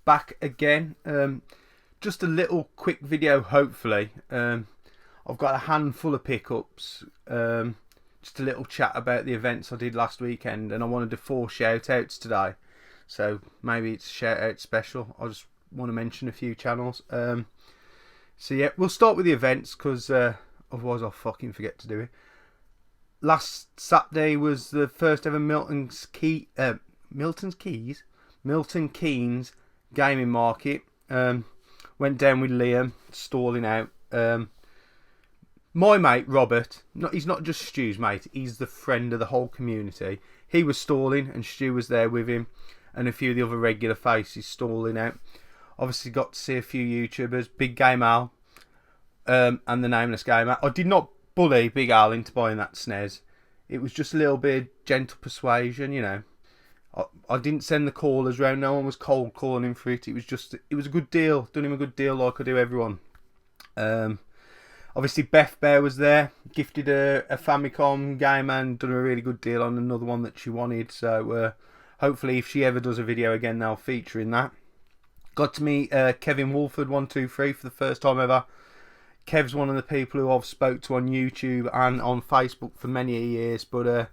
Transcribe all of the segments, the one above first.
back again. Just a little quick video, hopefully. I've got a handful of pickups. Just a little chat about the events I did last weekend, and I wanted to do 4 shout outs today. So maybe it's a shout out special. I just want to mention a few channels. So yeah, we'll start with the events because otherwise I'll fucking forget to do it. Last Saturday was the first ever Milton Keynes gaming market. Went down with Liam, stalling out. My mate Robert, he's not just Stu's mate, he's the friend of the whole community. He was stalling and Stu was there with him, and a few of the other regular faces stalling out. Obviously got to see a few YouTubers, Big Game Al, and the Nameless Gamer. I did not bully Big Al into buying that SNES. It was just a little bit of gentle persuasion, you know. I didn't send the callers round. No one was cold calling him for it. It was a good deal. Done him a good deal like I do everyone. Obviously Beth Bear was there. Gifted a Famicom game and done a really good deal on another one that she wanted. So hopefully if she ever does a video again, they'll feature in that. Got to meet Kevin Wolford 123 for the first time ever. Kev's one of the people who I've spoke to on YouTube and on Facebook for many years, but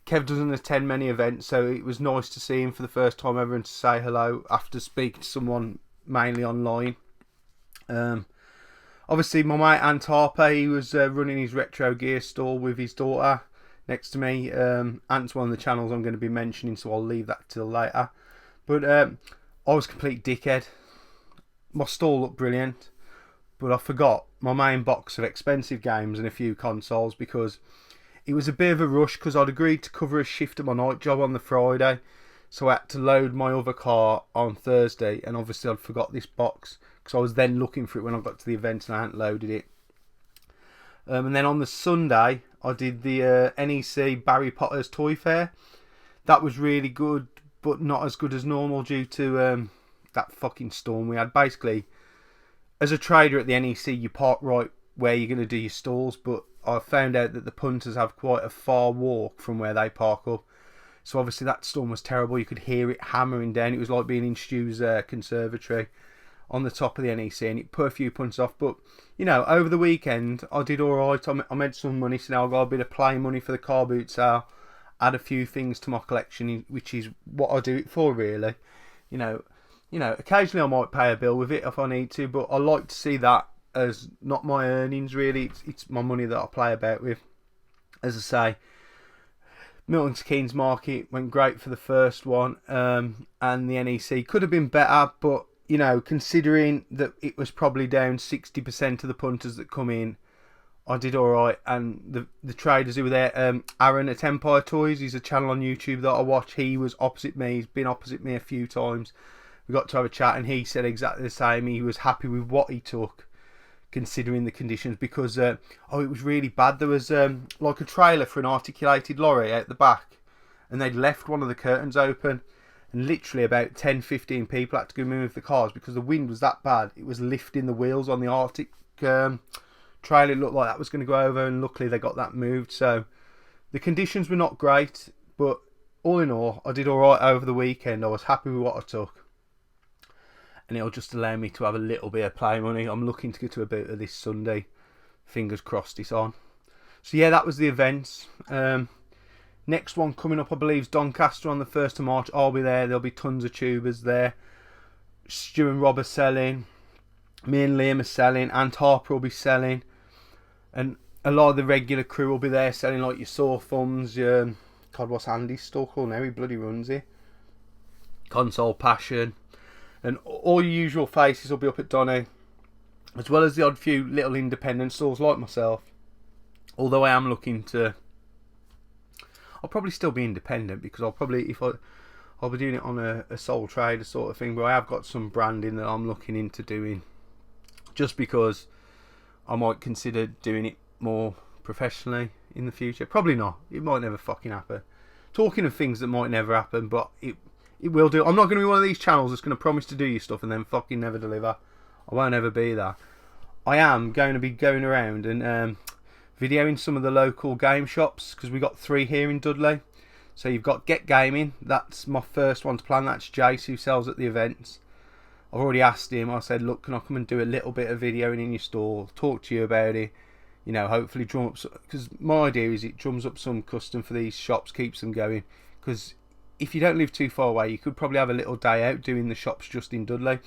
Kev doesn't attend many events, so it was nice to see him for the first time ever and to say hello after speaking to someone mainly online. Obviously my mate Ant Harper, he was running his retro gear store with his daughter next to me. Ant's one of the channels I'm going to be mentioning, so I'll leave that till later. But I was a complete dickhead. My stall looked brilliant, but I forgot my main box of expensive games and a few consoles because it was a bit of a rush because I'd agreed to cover a shift at my night job on the Friday, so I had to load my other car on Thursday, and obviously I'd forgot this box because I was then looking for it when I got to the event and I hadn't loaded it. And then on the Sunday I did the NEC Barry Potter's Toy Fair. That was really good, but not as good as normal due to that fucking storm we had. Basically, as a trader at the NEC, you park right where you're going to do your stalls, but I found out that the punters have quite a far walk from where they park up. So obviously that storm was terrible. You could hear it hammering down. It was like being in Stu's conservatory on the top of the NEC, and it put a few punters off. But, you know, over the weekend, I did alright. I made some money, so now I've got a bit of play money for the car boot sale. Add a few things to my collection, which is what I do it for, really. You know, occasionally I might pay a bill with it if I need to, but I like to see that as not my earnings, really. It's my money that I play about with. As I say, Milton Keynes Market went great for the first one, and the NEC could have been better, but, you know, considering that it was probably down 60% of the punters that come in, I did alright. And the traders who were there, Aaron at Empire Toys, he's a channel on YouTube that I watch. He was opposite me. He's been opposite me a few times. We got to have a chat and he said exactly the same. He was happy with what he took considering the conditions, because it was really bad. There was like a trailer for an articulated lorry out the back, and they'd left one of the curtains open, and literally about 10-15 people had to go move the cars because the wind was that bad. It was lifting the wheels on the Arctic trailer. It looked like that was going to go over, and luckily they got that moved. So the conditions were not great, but all in all I did alright over the weekend. I was happy with what I took, and it'll just allow me to have a little bit of play money. I'm looking to get to a bit of this Sunday. Fingers crossed it's on. So yeah, that was the events. Next one coming up, I believe, is Doncaster on the 1st of March. I'll be there. There'll be tons of tubers there. Stu and Rob are selling. Me and Liam are selling. Ant Harper will be selling. And a lot of the regular crew will be there selling, like your Sore Thumbs, your... God, what's Andy's store called now? He bloody runs it. Console Passion. And all your usual faces will be up at Donny, as well as the odd few little independent stores like myself. Although I am looking to... I'll probably still be independent, because I'll be doing it on a sole trader sort of thing, but I have got some branding that I'm looking into doing, just because I might consider doing it more professionally in the future. Probably not. It might never fucking happen. Talking of things that might never happen, but it will do. I'm not going to be one of these channels that's going to promise to do you stuff and then fucking never deliver. I won't ever be that. I am going to be going around and videoing some of the local game shops, because we got 3 here in Dudley. So you've got Get Gaming. That's my first one to plan. That's Jace, who sells at the events. I've already asked him. I said, look, can I come and do a little bit of videoing in your store, talk to you about it, you know, hopefully drum up some, because my idea is it drums up some custom for these shops, keeps them going, because if you don't live too far away, you could probably have a little day out doing the shops just in Dudley.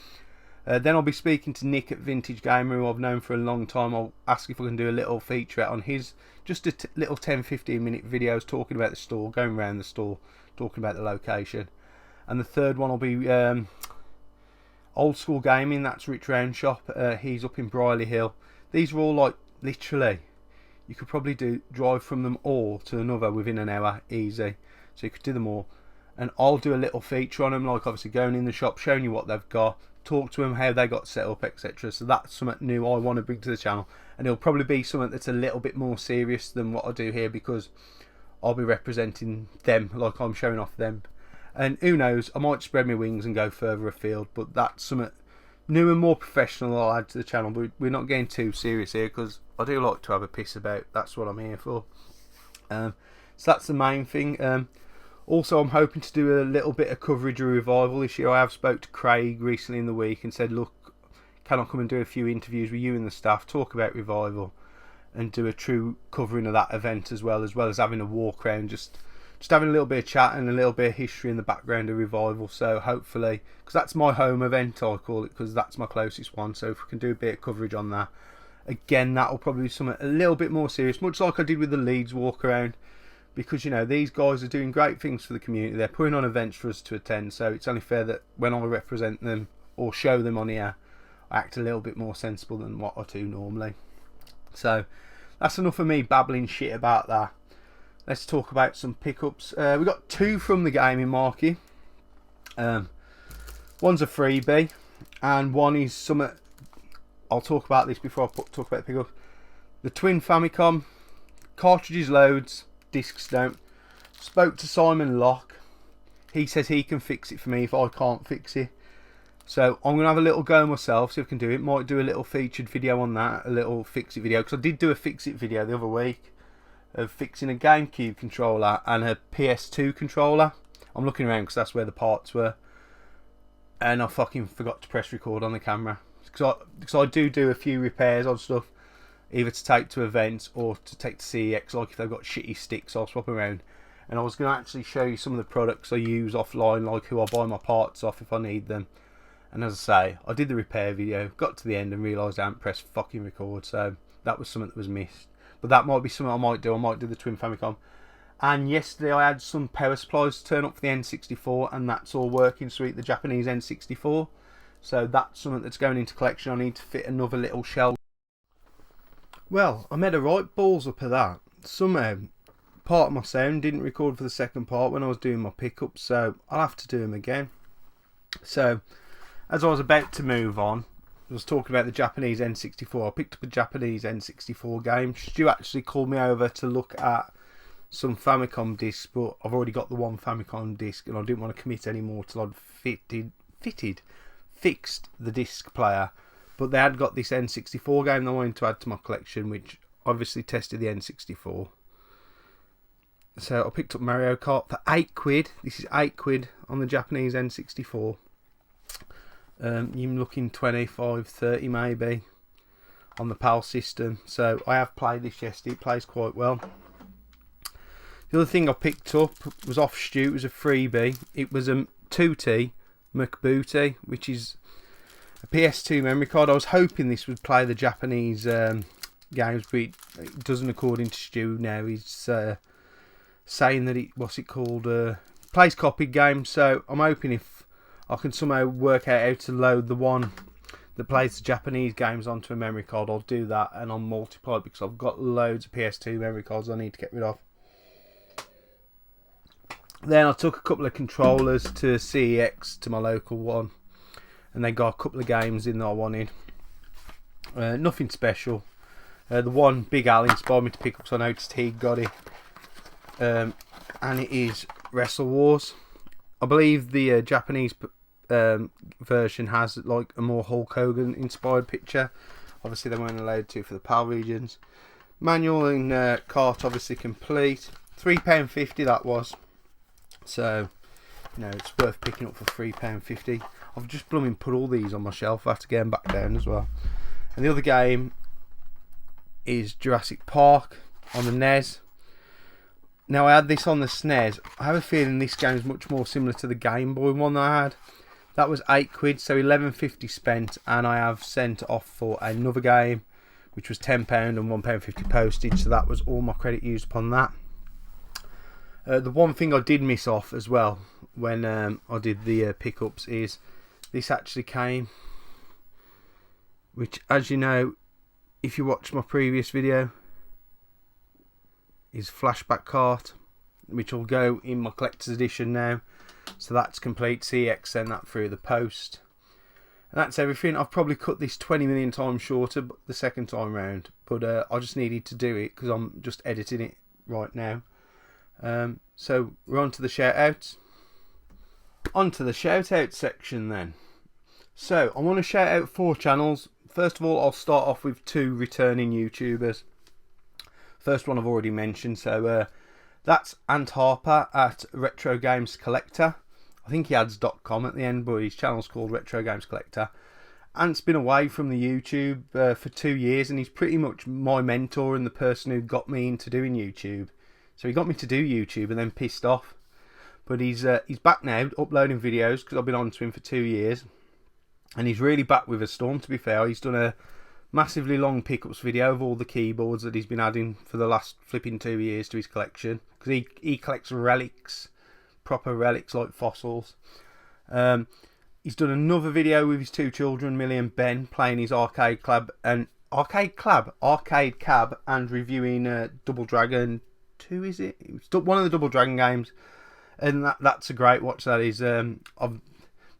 Then I'll be speaking to Nick at Vintage Gamer, who I've known for a long time. I'll ask if I can do a little featurette on his, just a little 10-15 minute videos talking about the store, going around the store, talking about the location. And the third one will be Old School Gaming, that's Rich Round Shop. He's up in Brierley Hill. These are all like, literally, you could probably drive from them all to another within an hour, easy. So you could do them all. And I'll do a little feature on them, like obviously going in the shop, showing you what they've got, talk to them, how they got set up, etc. So that's something new I want to bring to the channel. And it'll probably be something that's a little bit more serious than what I do here, because I'll be representing them, like I'm showing off them. And who knows, I might spread my wings and go further afield, but that's something new and more professional I'll add to the channel. But we're not getting too serious here, because I do like to have a piss about. That's what I'm here for. So that's the main thing. Also, I'm hoping to do a little bit of coverage of Revival this year. I have spoke to Craig recently in the week and said, look, can I come and do a few interviews with you and the staff, talk about Revival, and do a true covering of that event as well as having a walk around, just having a little bit of chat and a little bit of history in the background of Revival. So hopefully, because that's my home event, I call it, because that's my closest one. So if we can do a bit of coverage on that, again, that'll probably be something a little bit more serious, much like I did with the Leeds walk around. Because, you know, these guys are doing great things for the community. They're putting on events for us to attend. So it's only fair that when I represent them or show them on here, I act a little bit more sensible than what I do normally. So that's enough of me babbling shit about that. Let's talk about some pickups. We got two from the gaming market. One's a freebie, and one is something. I'll talk about this before I talk about the pickups. The Twin Famicom, cartridges loads, discs don't. Spoke to Simon Locke. He says he can fix it for me if I can't fix it. So I'm going to have a little go myself, see if I can do it. Might do a little featured video on that, a little fix it video. Because I did do a fix it video the other week of fixing a GameCube controller and a PS2 controller. I'm looking around because that's where the parts were. And I fucking forgot to press record on the camera. Because I do a few repairs on stuff, either to take to events or to take to CEX, like if they've got shitty sticks, I'll swap around. And I was going to actually show you some of the products I use offline, like who I buy my parts off if I need them. And as I say, I did the repair video, got to the end and realised I hadn't pressed fucking record, so that was something that was missed. But that might be something I might do the Twin Famicom. And yesterday I had some power supplies to turn up for the N64, and that's all working sweet, the Japanese N64. So that's something that's going into collection. I need to fit another little shell. Well, I made a right balls up of that. Somehow, part of my sound didn't record for the second part when I was doing my pickups, so I'll have to do them again. So, as I was about to move on, I was talking about the Japanese N64. I picked up a Japanese N64 game. Stu actually called me over to look at some Famicom discs, but I've already got the one Famicom disc and I didn't want to commit anymore till I'd fixed the disc player. But they had got this N64 game they wanted to add to my collection, which obviously tested the N64. So I picked up Mario Kart for £8. This is £8 on the Japanese N64. You're looking 25, 30 maybe on the PAL system. So I have played this yesterday. It plays quite well. The other thing I picked up was off Stu. It was a freebie. It was a 2T McBooty, which is a PS2 memory card. I was hoping this would play the Japanese games, but it doesn't according to Stu now. He's saying that it plays copied games. So I'm hoping if I can somehow work out how to load the one that plays the Japanese games onto a memory card, I'll do that and I'll multiply it, because I've got loads of PS2 memory cards I need to get rid of. Then I took a couple of controllers to CEX, to my local one, and they got a couple of games in that I wanted. Nothing special. The one Big Al inspired me to pick up, so I noticed he got it. And it is Wrestle Wars. I believe the Japanese version has like a more Hulk Hogan inspired picture. Obviously they weren't allowed to for the PAL regions. Manual and cart obviously complete. £3.50 that was. So, you know, it's worth picking up for £3.50. I've just blooming put all these on my shelf. I have to get them back down as well. And the other game is Jurassic Park on the NES. Now I had this on the SNES. I have a feeling this game is much more similar to the Game Boy one that I had. That was £8, so £11.50 spent, and I have sent off for another game, which was £10 and £1.50 postage. So that was all my credit used upon that. The one thing I did miss off as well when I did the pickups is this actually came, which, as you know, if you watch my previous video, is Flashback Cart, which will go in my collector's edition now. So that's complete. CX sent that through the post. And that's everything. I've probably cut this 20 million times shorter the second time round, but I just needed to do it because I'm just editing it right now. So we're on to the shout outs. On to the shout out section then. So I want to shout out 4 channels. First of all, I'll start off with 2 returning YouTubers. First one I've already mentioned, so that's Ant Harper at RetroGamesCollector. I think he adds .com at the end, but his channel's called RetroGamesCollector. Ant's been away from the YouTube for 2 years, and he's pretty much my mentor and the person who got me into doing YouTube. So he got me to do YouTube and then pissed off. But he's back now, uploading videos, because I've been on to him for 2 years. And he's really back with a storm, to be fair. He's done a massively long pickups video of all the keyboards that he's been adding for the last flipping 2 years to his collection. Because he collects relics, proper relics like fossils. He's done another video with his 2 children, Millie and Ben, playing his arcade cab and reviewing Double Dragon 2, is it? It's one of the Double Dragon games, and that's a great watch. That is.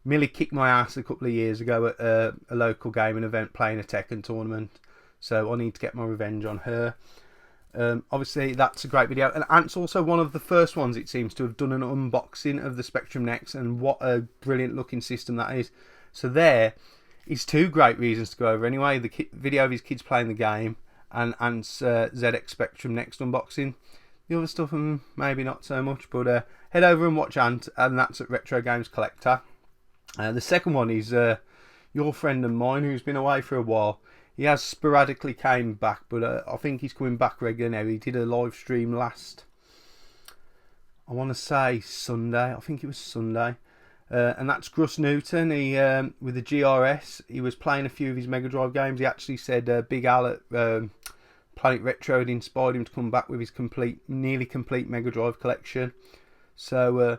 Millie kicked my ass a couple of years ago at a local gaming event playing a Tekken tournament, so I need to get my revenge on her. Obviously that's a great video, and Ant's also one of the first ones, it seems, to have done an unboxing of the Spectrum Next, and what a brilliant looking system that is. So there is 2 great reasons to go over anyway: the video of his kids playing the game and Ant's ZX Spectrum Next unboxing. The other stuff maybe not so much, but head over and watch Ant, and that's at RetroGamesCollector. The second one is your friend and mine, who's been away for a while. He has sporadically came back, but I think he's coming back regular now. He did a live stream last, I want to say Sunday. I think it was Sunday. And that's Gruss Newton. He with the GRS, he was playing a few of his Mega Drive games. He actually said Big Al at Planet Retro had inspired him to come back with his nearly complete Mega Drive collection. So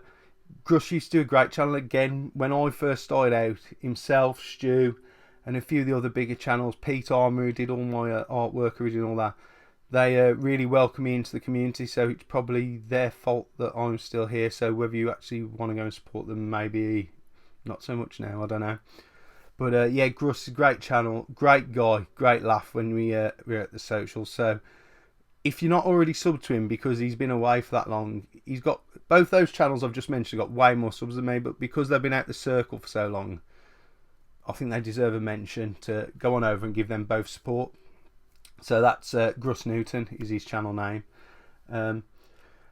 Gruss used to do a great channel again when I first started out. Himself, Stu, and a few of the other bigger channels. Pete Armour, who did all my artwork original, all that. They really welcome me into the community, so it's probably their fault that I'm still here. So whether you actually want to go and support them, maybe not so much now, I don't know. But yeah, Gruss is a great channel, great guy, great laugh when we're at the socials. So if you're not already subbed to him because he's been away for that long, he's got both those channels I've just mentioned got way more subs than me, but because they've been out the circle for so long, I think they deserve a mention. To go on over and give them both support. So that's Gruss Newton is his channel name. And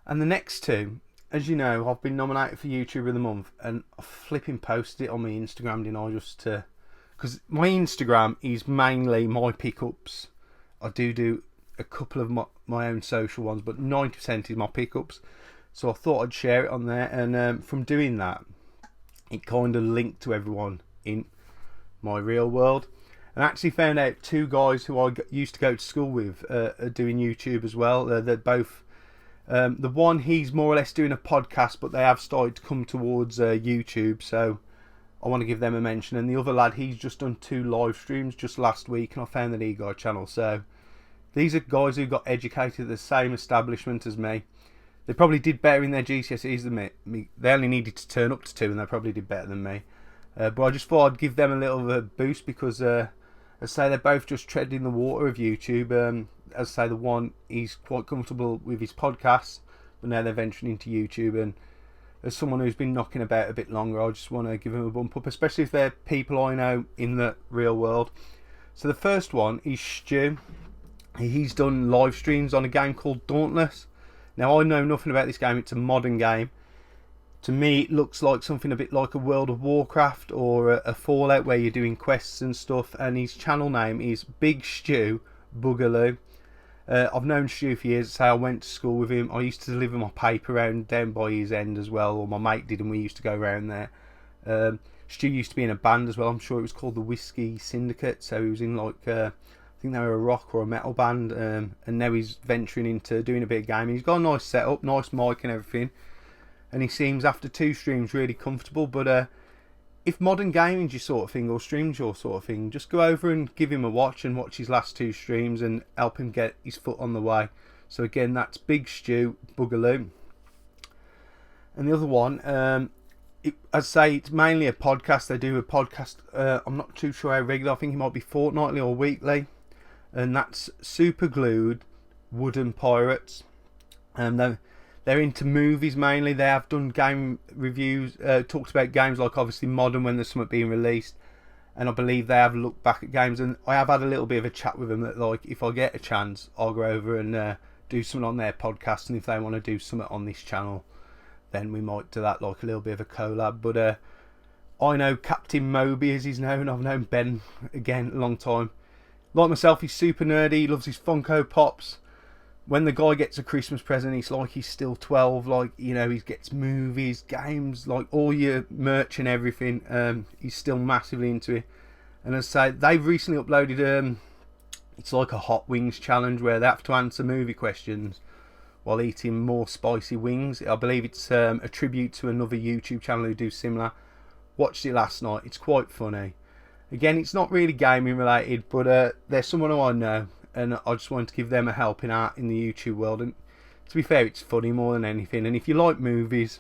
the next 2, as you know, I've been nominated for YouTuber of the Month, and I flipping posted it on my Instagram, didn't I? Just to, because my Instagram is mainly my pickups. I do a couple of my own social ones, but 90% is my pickups. So I thought I'd share it on there, and from doing that, it kind of linked to everyone in my real world. And I actually found out 2 guys who I used to go to school with are doing YouTube as well. They're both, the one, he's more or less doing a podcast, but they have started to come towards YouTube, so I want to give them a mention. And the other lad, he's just done 2 live streams just last week, and I found that he got a channel. So these are guys who got educated at the same establishment as me. They probably did better in their GCSEs than me. They only needed to turn up to 2, and they probably did better than me. But I just thought I'd give them a little boost because, as I say, they're both just treading the water of YouTube. As I say, the one, he's quite comfortable with his podcast, but now they're venturing into YouTube. And as someone who's been knocking about a bit longer, I just want to give him a bump up, especially if they're people I know in the real world. So the first one is Stu. He's done live streams on a game called Dauntless. Now, I know nothing about this game. It's a modern game. To me, it looks like something a bit like a World of Warcraft or a Fallout where you're doing quests and stuff. And his channel name is BigStu Boogaloo. I've known Stu for years. So I went to school with him. I used to deliver my paper around down by his end as well, or my mate did, and we used to go around there. Stu used to be in a band as well. I'm sure it was called the Whiskey Syndicate. So he was in like I think they were a rock or a metal band, and now he's venturing into doing a bit of gaming. He's got a nice setup, nice mic and everything, and he seems after 2 streams really comfortable. But if modern gaming's your sort of thing, or stream's your sort of thing, just go over and give him a watch and watch his last 2 streams and help him get his foot on the way. So again, that's BigStu Boogaloo. And the other one, as I say, it's mainly a podcast. They do a podcast, I'm not too sure how regular, I think it might be fortnightly or weekly, and that's Super Glued Wooden Pirates. And they're into movies mainly. They have done game reviews, talked about games like obviously modern when there's something being released, and I believe they have looked back at games, and I have had a little bit of a chat with them that, like, if I get a chance, I'll go over and do something on their podcast, and if they want to do something on this channel, then we might do that, like a little bit of a collab. But I know Captain Moby as he's known. I've known Ben again a long time. Like myself, he's super nerdy. He loves his Funko Pops. When the guy gets a Christmas present, it's like he's still 12. Like, you know, he gets movies, games, like all your merch and everything. He's still massively into it. And as I say, they've recently uploaded it's like a hot wings challenge where they have to answer movie questions while eating more spicy wings. I believe it's a tribute to another YouTube channel who do similar. Watched it last night. It's quite funny. Again, it's not really gaming related, but there's someone who I know, and I just wanted to give them a helping hand in the YouTube world. And to be fair, it's funny more than anything. And if you like movies,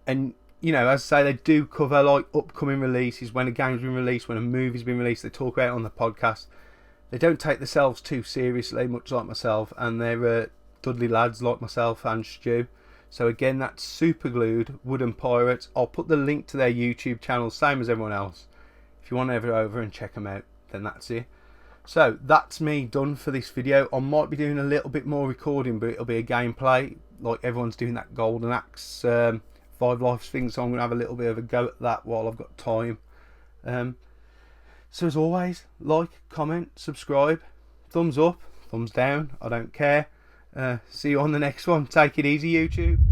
and you know, as I say, they do cover like upcoming releases, when a game's been released, when a movie's been released, they talk about it on the podcast. They don't take themselves too seriously, much like myself, and they're Dudley lads like myself and Stu. So again, that's Super Glued Wooden Pirates. I'll put the link to their YouTube channel, same as everyone else. If you want to ever over and check them out, then that's it. So that's me done for this video. I might be doing a little bit more recording, but it'll be a gameplay, like everyone's doing that Golden Axe 5 Lives thing, so I'm going to have a little bit of a go at that while I've got time. So as always, like, comment, subscribe, thumbs up, thumbs down, I don't care. See you on the next one. Take it easy, YouTube.